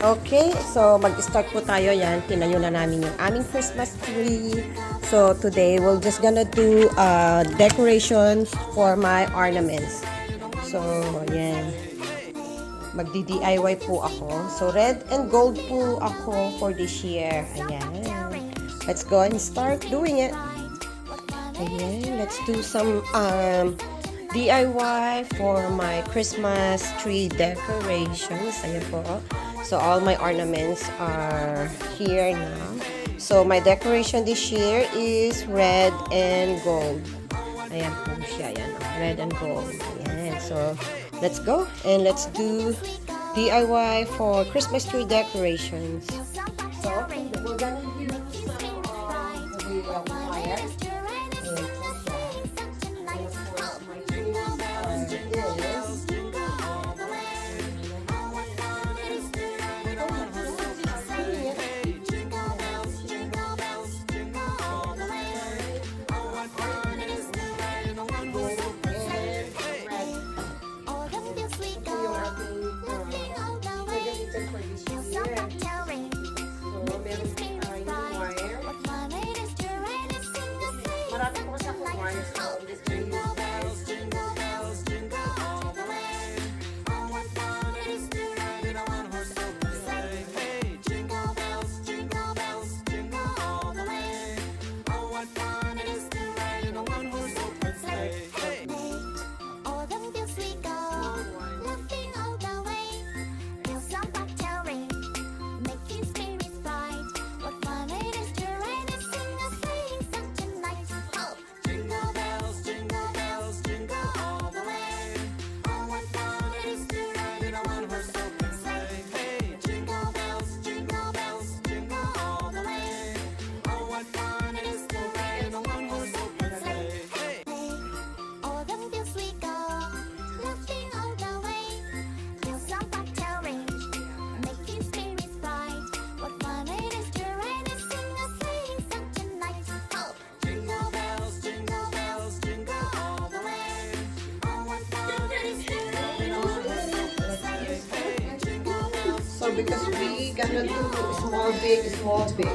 Okay, so mag-start po tayo yan. Tinayo na namin yung aming Christmas tree. So today, we're just gonna do decorations for my ornaments. So, yan. Magdi-DIY po ako. So, red and gold po ako for this year. Ayan. Let's go and start doing it. Ayan. Let's do some DIY for my Christmas tree decorations. Ayan po. So, all my ornaments are here now. So, my decoration this year is red and gold. Ayan po siya. Ayan. Red and gold. Ayan. So, let's go and let's do DIY for Christmas tree decorations. So, we're gonna use some of the wire. Ayan po siya. And of course, my trees are this. Marami po kasi akong wires na this very So because we gonna do small, big, small, big.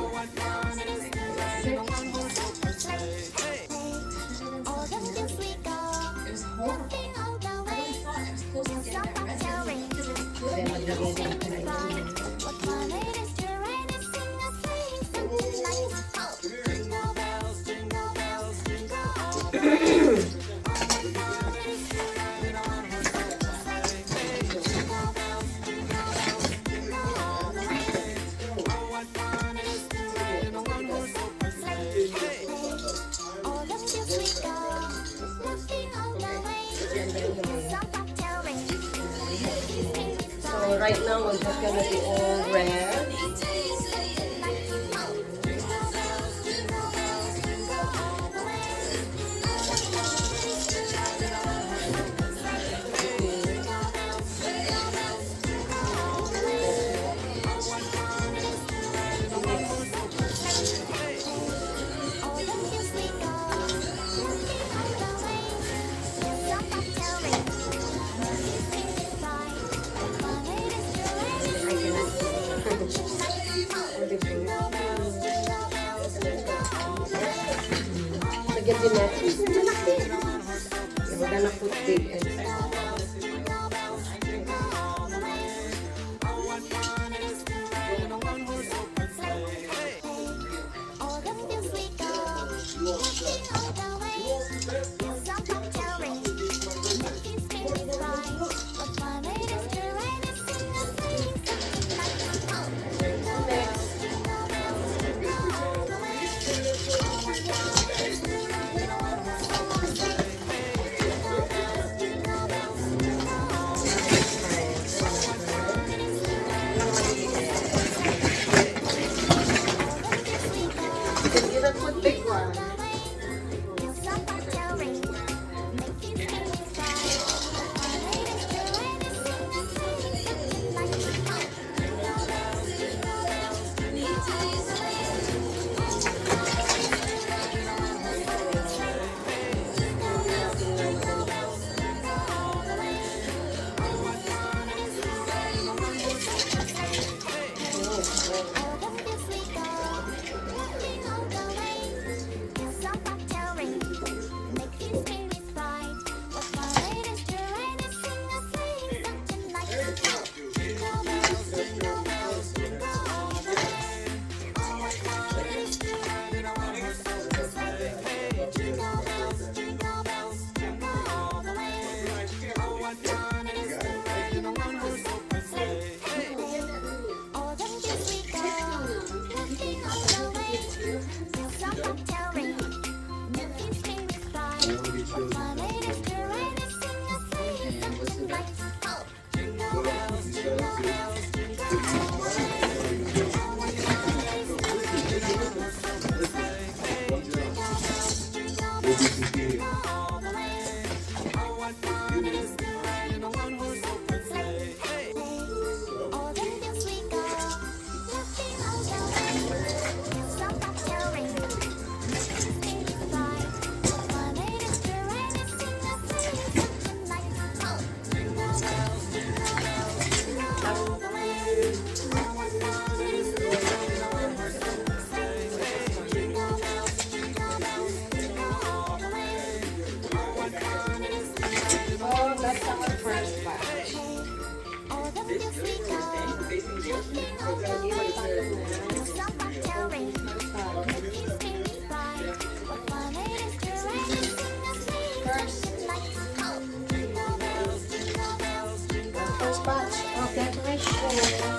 So right now we're just gonna be all red. Lagyan din natin. We're gonna put big inside. First batch of decoration.